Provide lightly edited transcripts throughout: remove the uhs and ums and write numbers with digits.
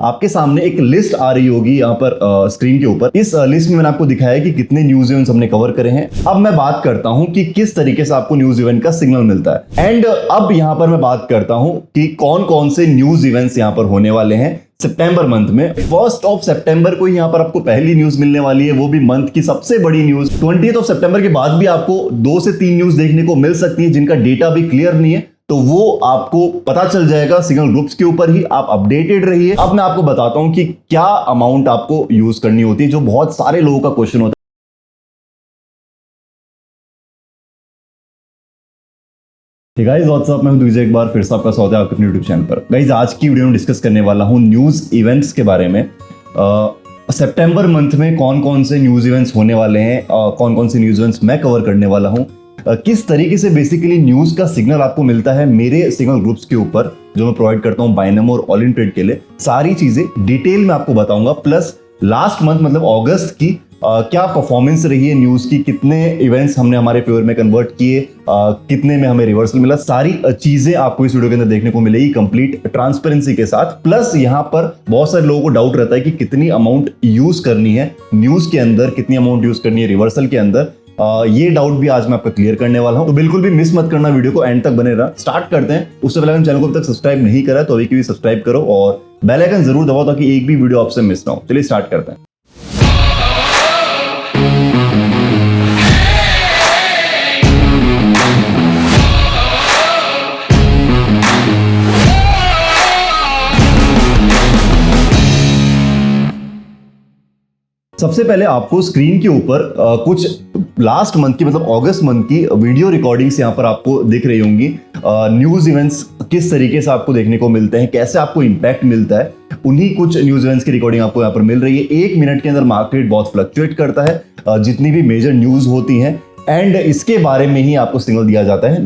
आपके सामने एक लिस्ट आ रही होगी यहाँ पर स्क्रीन के ऊपर। इस लिस्ट में मैंने आपको दिखाया कि कितने न्यूज इवेंट्स हमने कवर करे हैं। अब मैं बात करता हूं कि किस तरीके से आपको न्यूज इवेंट का सिग्नल मिलता है। एंड अब यहाँ पर मैं बात करता हूं कि कौन कौन से न्यूज इवेंट्स यहाँ पर होने वाले हैं सितंबर मंथ में। 1 सितंबर को यहाँ पर आपको पहली न्यूज मिलने वाली है, वो भी मंथ की सबसे बड़ी न्यूज। 20 सितंबर के बाद भी आपको 2 से 3 न्यूज देखने को मिल सकती है जिनका डेटा भी क्लियर नहीं है, तो वो आपको पता चल जाएगा सिग्नल ग्रुप्स के ऊपर ही। आप अपडेटेड रहिए। अब मैं आपको बताता हूं कि क्या अमाउंट आपको यूज करनी होती है, जो बहुत सारे लोगों का क्वेश्चन होता है। गाइस व्हाट्सअप में हूं एक बार फिर से आपका स्वागत है आपके अपने यूट्यूब चैनल पर। गाइस आज की वीडियो में डिस्कस करने वाला हूं न्यूज इवेंट्स के बारे में। सितंबर मंथ में कौन कौन से न्यूज इवेंट्स होने वाले हैं, कौन कौन से न्यूज इवेंट्स मैं कवर करने वाला हूं, किस तरीके से बेसिकली न्यूज का सिग्नल आपको मिलता है मेरे सिग्नल ग्रुप्स के ऊपर जो मैं प्रोवाइड करता हूं बाइनम और ऑल इन ट्रेड के लिए। सारी चीजें डिटेल में आपको बताऊंगा। प्लस लास्ट मंथ मतलब अगस्त की क्या परफॉर्मेंस रही है न्यूज की, कितने इवेंट्स हमने हमारे फेवर में कन्वर्ट किए, कितने में हमें रिवर्सल मिला, सारी चीजें आपको इस वीडियो के अंदर देखने को मिलेगी कंप्लीट ट्रांसपेरेंसी के साथ। प्लस यहाँ पर बहुत सारे लोगों को डाउट रहता है कि कितनी अमाउंट यूज करनी है न्यूज के अंदर, कितनी अमाउंट यूज करनी है रिवर्सल के अंदर। ये डाउट भी आज मैं आपका क्लियर करने वाला हूं, तो बिल्कुल भी मिस मत करना, वीडियो को एंड तक बने रहा। स्टार्ट करते हैं। उससे पहले अगर चैनल को अभी तक सब्सक्राइब नहीं करा तो अभी की भी सब्सक्राइब करो और बेल आइकन जरूर दबाओ ताकि एक भी वीडियो आपसे मिस ना हो। चलिए स्टार्ट करते हैं। सबसे पहले आपको स्क्रीन के ऊपर कुछ लास्ट मंथ की मतलब अगस्त मंथ की वीडियो रिकॉर्डिंग्स यहाँ पर आपको दिख रही होंगी। न्यूज इवेंट्स किस तरीके से आपको देखने को मिलते हैं, कैसे आपको इंपैक्ट मिलता है, उन्हीं कुछ न्यूज इवेंट्स की रिकॉर्डिंग आपको यहाँ पर मिल रही है। 1 मिनट के अंदर मार्केट बहुत फ्लक्चुएट करता है जितनी भी मेजर न्यूज होती हैं, एंड इसके बारे में ही आपको सिग्नल दिया जाता है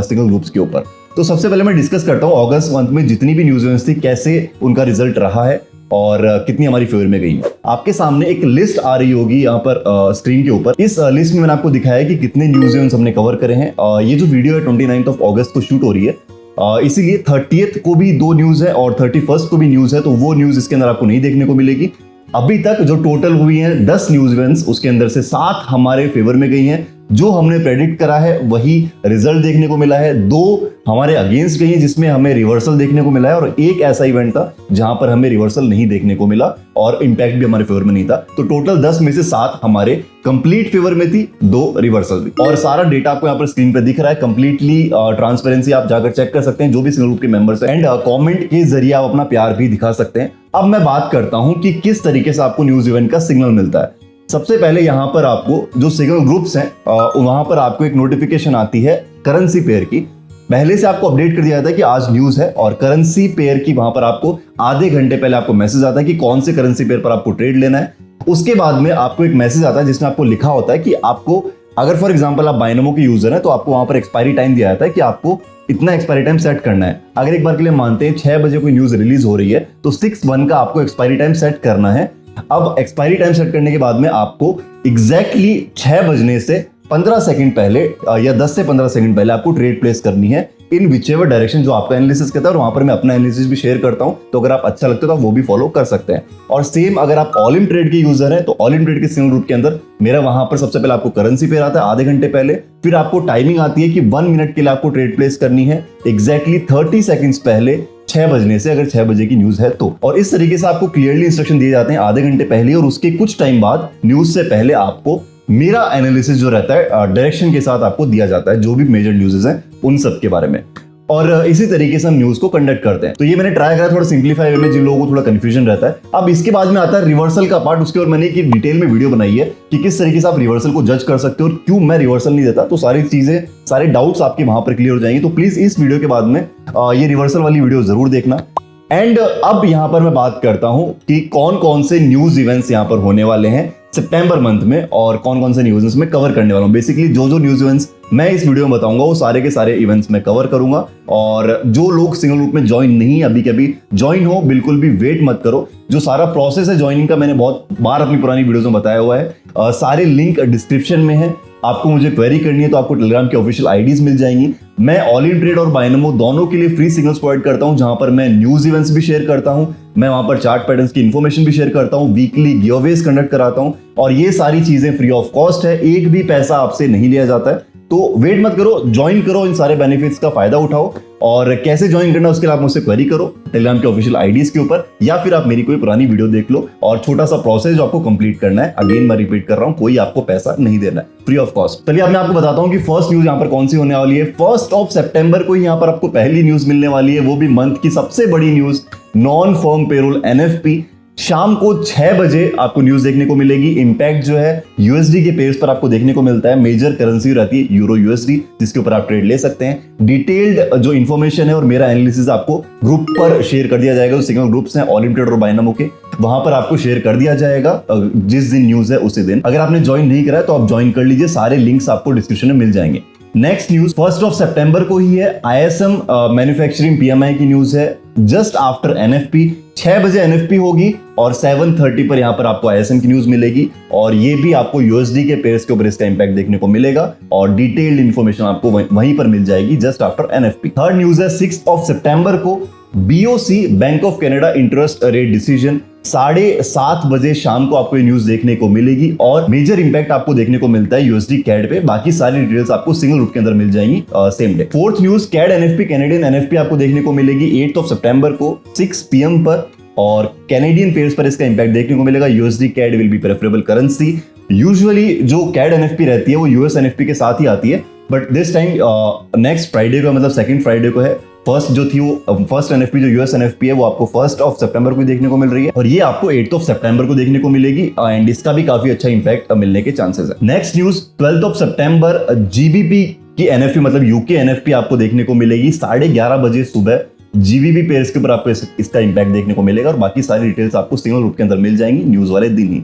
सिग्नल ग्रुप्स के ऊपर। तो सबसे पहले मैं डिस्कस करता हूँ अगस्त मंथ में जितनी भी न्यूज इवेंट्स थी कैसे उनका रिजल्ट रहा है और कितनी हमारी फेवर में गई है। आपके सामने एक लिस्ट आ रही होगी यहाँ पर स्क्रीन के ऊपर। इस लिस्ट में मैंने आपको दिखाया कि कितने न्यूज इवेंट्स हमने कवर करे हैं। ये जो वीडियो है 29 अगस्त को शूट हो रही है, इसीलिए 30th को भी 2 न्यूज है और 31st को भी न्यूज है, तो वो न्यूज इसके अंदर आपको नहीं देखने को मिलेगी। अभी तक जो टोटल हुई है 10 न्यूज इवेंट्स, उसके अंदर से 7 हमारे फेवर में गई हैं। जो हमने प्रेडिक्ट करा है वही रिजल्ट देखने को मिला है। 2 हमारे अगेंस्ट गई हैं जिसमें हमें रिवर्सल देखने को मिला है, और एक ऐसा इवेंट था जहां पर हमें रिवर्सल नहीं देखने को मिला और इंपैक्ट भी हमारे फेवर में नहीं था। तो टोटल 10 में से 7 हमारे कंप्लीट फेवर में थी, 2 रिवर्सल भी। और सारा डेटा आपको यहाँ पर स्क्रीन पर दिख रहा है कंप्लीटली ट्रांसपेरेंसी। आप जाकर चेक कर सकते हैं जो भी सिग्नल ग्रुप के मेंबर्स हैं, एंड कमेंट के जरिए आप अपना प्यार भी दिखा सकते हैं। अब मैं बात करता हूं कि किस तरीके से आपको न्यूज इवेंट का सिग्नल मिलता है। सबसे पहले यहां पर आपको जो सिग्नल ग्रुप्स हैं वहां पर आपको एक नोटिफिकेशन आती है करेंसी पेयर की। पहले से आपको अपडेट कर दिया जाता है कि आज न्यूज है, और करेंसी पेयर की वहां पर आपको आधे घंटे पहले आपको मैसेज आता है कि कौन से करेंसी पेयर पर आपको ट्रेड लेना है। उसके बाद में आपको एक मैसेज आता है जिसमें आपको लिखा होता है कि आपको, अगर फॉर एग्जाम्पल आप बाइनोमो के यूजर है तो आपको वहां पर एक्सपायरी टाइम दिया जाता है कि आपको इतना एक्सपायरी टाइम सेट करना है। अगर एक बार के लिए मानते हैं 6 बजे कोई न्यूज रिलीज हो रही है तो 6/1 का आपको एक्सपायरी टाइम सेट करना है। अब एक्सपायरी टाइम सेट करने के बाद में आपको एग्जैक्टली 6 बजने से 15 सेकंड पहले या 10 से 15 सेकंड पहले आपको ट्रेड प्लेस करनी है इन विचेवर डायरेक्शन जो आपका एनालिसिस कहता है, और वहां पर मैं अपना एनालिसिस भी शेयर करता हूं, तो अगर आप अच्छा लगता है तो आप वो भी फॉलो कर सकते हैं। और सेम अगर आप ऑल इन ट्रेड के यूजर हैं तो ऑल इन ट्रेड के सिग्नल ग्रुप के अंदर मेरा वहां पर सबसे पहले आपको करेंसी पेयर आता है आधे घंटे पहले, फिर आपको टाइमिंग आती है कि 1 मिनट के लिए आपको ट्रेड प्लेस करनी है एग्जैक्टली 30 सेकंड्स पहले 6 बजने से, अगर 6 बजे की न्यूज है तो। और इस तरीके से आपको क्लियरली इंस्ट्रक्शन दिए जाते हैं आधे घंटे पहले, और उसके कुछ टाइम बाद न्यूज से पहले आपको मेरा एनालिसिस जो रहता है डायरेक्शन के साथ आपको दिया जाता है जो भी मेजर न्यूज़ हैं उन सब के बारे में। और इसी तरीके से हम न्यूज को कंडक्ट करते हैं। तो ये मैंने ट्राई करा थोड़ा सिंप्लीफाई वे में जिन लोगों को थोड़ा कंफ्यूजन रहता है। अब इसके बाद में आता है रिवर्सल का पार्ट। उसके और मैंने एक डिटेल में वीडियो बनाई है कि किस तरीके से आप रिवर्सल को जज कर सकते हो और क्यों मैं रिवर्सल नहीं देता। तो सारी चीजें, सारे डाउट्स आपके वहां पर क्लियर हो जाएंगे। तो प्लीज इस वीडियो के बाद में ये रिवर्सल वाली वीडियो जरूर देखना। एंड अब यहां पर मैं बात करता हूं कि कौन कौन से न्यूज इवेंट्स यहां पर होने वाले हैं सितंबर मंथ में और कौन कौन से न्यूज इवेंट्स में कवर करने वाला हूं। बेसिकली जो न्यूज इवेंट्स मैं इस वीडियो में बताऊंगा वो सारे के सारे इवेंट्स में कवर करूंगा। और जो लोग सिंगल ग्रुप में ज्वाइन नहीं अभी के अभी ज्वाइन हो, बिल्कुल भी वेट मत करो। जो सारा प्रोसेस है ज्वाइनिंग का मैंने बहुत बार अपनी पुरानी वीडियोस में बताया हुआ है। सारे लिंक डिस्क्रिप्शन में है। आपको मुझे क्वेरी करनी है तो आपको टेलीग्राम की ऑफिशियल आईडीज मिल जाएंगी। मैं ऑल इन ट्रेड और बायनोमो दोनों के लिए फ्री सिग्नल्स प्रोवाइड करता हूं, जहां पर मैं न्यूज इवेंट्स भी शेयर करता हूं, मैं वहां पर चार्ट पैटर्न्स की इन्फॉर्मेशन भी शेयर करता हूं, वीकली गिवअवेज कंडक्ट कराता हूं, और ये सारी चीजें फ्री ऑफ कॉस्ट है, एक भी पैसा आपसे नहीं लिया जाता है। तो वेट मत करो, ज्वाइन करो, इन सारे बेनिफिट्स का फायदा उठाओ। और कैसे ज्वाइन करना उसके लिए आप मुझसे क्वेरी करो टेलीग्राम के ऑफिशियल आईडीज के ऊपर, या फिर आप मेरी कोई पुरानी वीडियो देख लो और छोटा सा प्रोसेस जो आपको कंप्लीट करना है। अगेन मैं रिपीट कर रहा हूं, कोई आपको पैसा नहीं देना है, फ्री ऑफ कॉस्ट। चलिए अब मैं आपको बताता हूं कि फर्स्ट न्यूज यहाँ पर कौन सी होने वाली है। 1 सितंबर को यहाँ पर आपको पहली न्यूज मिलने वाली है, वो भी मंथ की सबसे बड़ी news, non firm payroll NFP. शाम को 6 बजे आपको न्यूज देखने को मिलेगी। इंपैक्ट जो है यूएसडी के पेयर्स पर आपको देखने को मिलता है। मेजर करेंसी रहती है यूरो यूएसडी, जिसके ऊपर आप ट्रेड ले सकते हैं। डिटेल्ड जो इन्फॉर्मेशन है और मेरा एनालिसिस आपको ग्रुप पर शेयर कर दिया जाएगा। सिग्नल ग्रुप्स हैं ऑल इन ट्रेड और बायनोमो के, वहां पर आपको शेयर कर दिया जाएगा जिस दिन न्यूज है उसी दिन। अगर आपने ज्वाइन नहीं करा है तो आप ज्वाइन कर लीजिए, सारे लिंक्स आपको डिस्क्रिप्शन में मिल जाएंगे। नेक्स्ट न्यूज 1 सितंबर को ही है। आईएसएम मैन्युफैक्चरिंग पीएमआई की न्यूज है। जस्ट आफ्टर एनएफपी 6 बजे एनएफपी होगी और 7:30 पर यहां पर आपको आईएसएम की न्यूज मिलेगी, और ये भी आपको यूएसडी के पेयर्स के ऊपर इसका इंपैक्ट देखने को मिलेगा, और डिटेल्ड इंफॉर्मेशन आपको वहीं पर मिल जाएगी just after NFP. Third news है 6 सितंबर को BOC bank of Canada interest rate decision. 7:30 बजे शाम को आपको ये न्यूज देखने को मिलेगी, और मेजर इंपैक्ट आपको देखने को मिलता है यूएसडी कैड पे। बाकी सारी डिटेल्स आपको सिंगल रूट के अंदर मिल जाएंगी same day. Fourth news CAD NFP Canadian NFP आपको देखने को मिलेगी 8 सितंबर को 6 PM पर, और कैनेडियन पेयर्स पर इसका इंपैक्ट देखने को मिलेगा। USD CAD will be preferable currency. Usually जो कैड एनएफपी रहती है वो यूएस एनएफपी के साथ ही आती है, but this time next Friday को, मतलब सेकंड फ्राइडे को है। फर्स्ट जो थी वो फर्स्ट एनएफपी जो यूएस एनएफपी है वो आपको 1 सितंबर को देखने को मिल रही है, और ये आपको 8 सितंबर को देखने को मिलेगी, एंड इसका भी काफी अच्छा इंपैक्ट मिलने के चांसेस है। नेक्स्ट न्यूज 12 सितंबर जीबीपी की एनएफपी मतलब यूके एनएफपी आपको देखने को मिलेगी 11:30 बजे सुबह। जीबीपी पेयर्स के ऊपर आपको इसका इंपैक्ट देखने को मिलेगा, और बाकी सारी डिटेल्स आपको सिंगल रूट के अंदर मिल जाएंगी न्यूज वाले दिन ही।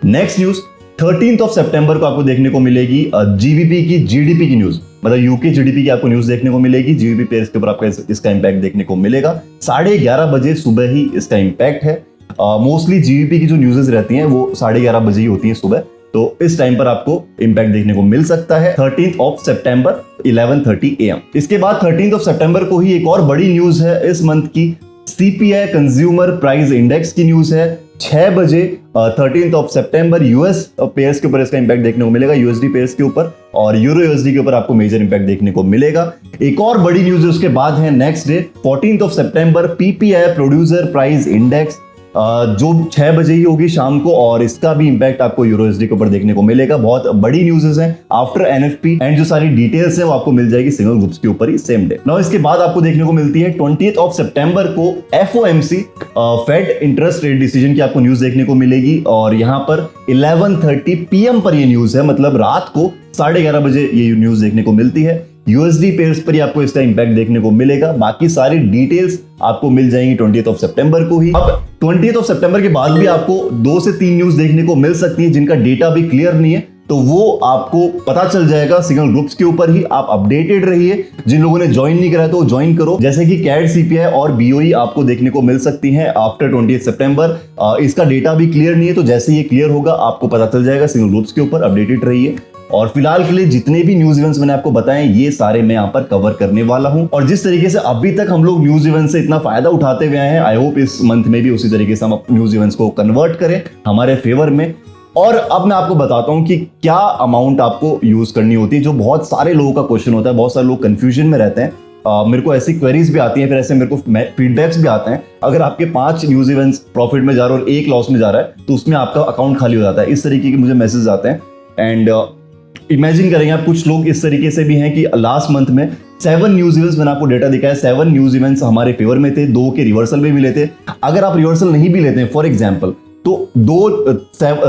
नेक्स्ट न्यूज 13 सितंबर को आपको देखने को मिलेगी जीबीपी की जीडीपी की न्यूज, मतलब यूके जीडीपी की आपको न्यूज देखने को मिलेगी। जीडीपी पेयर्स के ऊपर आपको इसका इंपैक्ट देखने को मिलेगा। 11:30 बजे सुबह ही इसका इंपैक्ट है। मोस्टली जीडीपी की जो न्यूज़ेस रहती हैं वो 11:30 बजे ही होती हैं सुबह, तो इस टाइम पर आपको इंपैक्ट देखने को मिल सकता है 13 सितंबर 11:30 AM। इसके बाद 13 सितंबर को ही एक और बड़ी न्यूज है इस मंथ की, सीपीआई कंज्यूमर प्राइस इंडेक्स की न्यूज है। 6 बजे 13 सितंबर यूएस पेयर्स के ऊपर इसका इंपैक्ट देखने को मिलेगा, यूएसडी पेयर्स के ऊपर, और यूरो यूएसडी के ऊपर आपको मेजर इंपैक्ट देखने को मिलेगा। एक और बड़ी न्यूज उसके बाद है नेक्स्ट डे 14 सितंबर पीपीआई प्रोड्यूसर प्राइस इंडेक्स, जो 6 बजे ही होगी शाम को, और इसका भी इंपैक्ट आपको यूरो यूएसडी के ऊपर देखने को मिलेगा। बहुत बड़ी न्यूज़ है आफ्टर एनएफपी, एंड जो सारी डिटेल्स है वो आपको मिल जाएगी सिंगल ग्रुप्स के ऊपर ही सेम डे। नाउ इसके बाद आपको देखने को मिलती है 20 सितंबर को FOMC Fed interest rate decision की आपको न्यूज देखने को मिलेगी, और यहाँ पर 11:30 PM पर ये न्यूज है, मतलब रात को 11:30 बजे ये न्यूज देखने को मिलती है। यूएसडी पेयर्स पर ही आपको इसका इंपैक्ट देखने को मिलेगा। बाकी सारी डिटेल्स आपको मिल जाएंगी 20 सितंबर को ही। अब 20 सितंबर के बाद भी आपको 2 से 3 न्यूज देखने को मिल सकती है जिनका डेटा भी क्लियर नहीं है, तो वो आपको पता चल जाएगा सिग्नल ग्रुप्स के ऊपर ही। आप अपडेटेड रहिए। जिन लोगों ने ज्वाइन नहीं करा तो ज्वाइन करो, जैसे कि कैड सीपीआई और बीओई आपको देखने को मिल सकती हैं आफ्टर 20 सितंबर। इसका डेटा भी क्लियर नहीं है, तो जैसे ये क्लियर होगा आपको पता चल जाएगा सिग्नल ग्रुप्स के ऊपर। अपडेटेड रहिए। और फिलहाल के लिए जितने भी न्यूज इवेंट्स मैंने आपको बताए ये सारे मैं यहाँ पर कवर करने वाला हूँ, और जिस तरीके से अभी तक हम लोग न्यूज इवेंट्स से इतना फायदा उठाते हुए आए हैं, आई होप इस मंथ में भी उसी तरीके से हम न्यूज इवेंट्स को कन्वर्ट करें हमारे फेवर में। और अब मैं आपको बताता हूं कि क्या अमाउंट आपको यूज करनी होती है, जो बहुत सारे लोगों का क्वेश्चन होता है। बहुत सारे लोग कंफ्यूजन में रहते हैं। मेरे को ऐसी क्वेरीज भी आती हैं, फिर ऐसे मेरे को फीडबैक्स भी आते हैं। अगर आपके 5 न्यूज इवेंट्स प्रॉफिट में जा रहे हैं और 1 लॉस में जा रहा है, तो उसमें आपका अकाउंट खाली हो जाता है। इस तरीके के मुझे मैसेज आते हैं। एंड इमेजिन करेंगे आप, कुछ लोग इस तरीके से भी हैं कि लास्ट मंथ में 7 न्यूज इवेंट्स, मैंने आपको डेटा दिखाया, 7 न्यूज इवेंट्स हमारे फेवर में थे, 2 के रिवर्सल में मिले थे। अगर आप रिवर्सल नहीं भी लेते हैं फॉर एग्जाम्पल, तो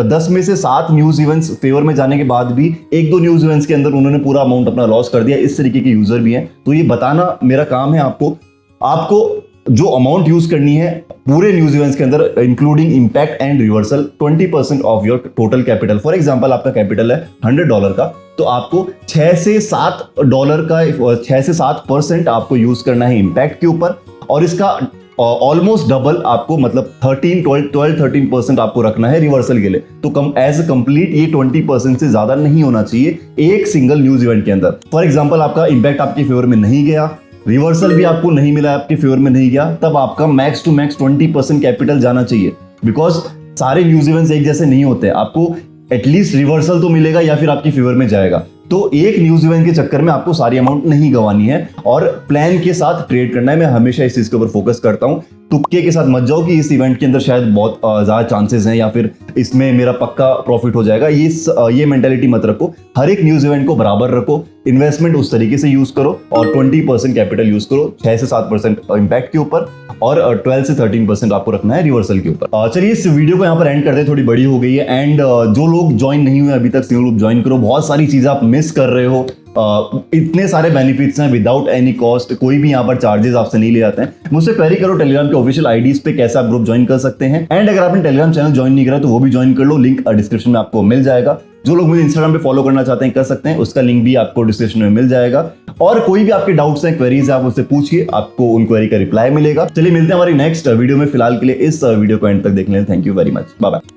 10 में से 7 न्यूज इवेंट्स फेवर में जाने के बाद भी 1-2 न्यूज इवेंट्स के अंदर उन्होंने पूरा अमाउंट अपना लॉस कर दिया। इस तरीके के यूजर भी हैं। तो ये बताना मेरा काम है आपको जो अमाउंट यूज करनी है पूरे न्यूज इवेंट्स के अंदर, including impact and reversal, 20% of your total capital. For example आपका कैपिटल है $100 का, तो आपको $6 से $7 का 6 से 7% आपको यूज करना है इंपैक्ट के ऊपर, और इसका ऑलमोस्ट डबल आपको मतलब 13% आपको रखना है रिवर्सल के लिए। तो कम एज कंप्लीट ये 20% से ज्यादा नहीं होना चाहिए एक सिंगल न्यूज इवेंट के अंदर। फॉर एग्जांपल आपका इंपैक्ट आपके फेवर में नहीं गया, रिवर्सल भी आपको नहीं मिला, आपके फेवर में नहीं गया, तब आपका मैक्स टू मैक्स 20% कैपिटल जाना चाहिए। बिकॉज सारे न्यूज इवेंट्स एक जैसे नहीं होते, आपको एटलीस्ट रिवर्सल तो मिलेगा या फिर आपके फेवर में जाएगा। तो एक न्यूज इवेंट के चक्कर में आपको सारी अमाउंट नहीं गंवानी है और प्लान के साथ ट्रेड करना है। मैं हमेशा इस चीज के ऊपर फोकस करता हूं। तुक्के के साथ मत जाओ कि इस इवेंट के अंदर शायद बहुत ज्यादा चांसेस हैं या फिर इसमें मेरा पक्का प्रॉफिट हो जाएगा। ये मेंटालिटी मत रखो। हर एक न्यूज इवेंट को बराबर रखो, इन्वेस्टमेंट उस तरीके से यूज करो और 20% कैपिटल यूज करो 6 से 7% इंपैक्ट के ऊपर और 12 से 13% आपको रखना है रिवर्सल के ऊपर। चलिए इस वीडियो को यहाँ पर एंड करते हैं, थोड़ी बड़ी हो गई है। एंड जो लोग ज्वाइन नहीं हुए अभी तक, लोग ज्वाइन करो। बहुत सारी चीजें आप मिस कर रहे हो। इतने सारे बेनिफिट्स हैं विदाउट एनी कॉस्ट, कोई भी यहाँ पर चार्जेस आपसे नहीं ले जाते हैं। मुझसे क्वेरी करो टेलीग्राम के ऑफिशियल आईडीज पे कैसे आप ग्रुप ज्वाइन कर सकते हैं। एंड अगर आपने टेलीग्राम चैनल ज्वाइन नहीं करा तो वो भी ज्वाइन कर लो, लिंक डिस्क्रिप्शन में आपको मिल जाएगा। जो लोग मुझे इंस्टाग्राम पे फॉलो करना चाहते हैं कर सकते हैं, उसका लिंक भी आपको डिस्क्रिप्शन में मिल जाएगा। और कोई भी आपके डाउट्स हैं, क्वेरीज है, आप उससे पूछिए, आपको उन क्वेरी का रिप्लाई मिलेगा। चलिए मिलते हैं हमारी नेक्स्ट वीडियो में। फिलहाल के लिए इस वीडियो को एंड तक देखने के लिए thank you very much, bye bye.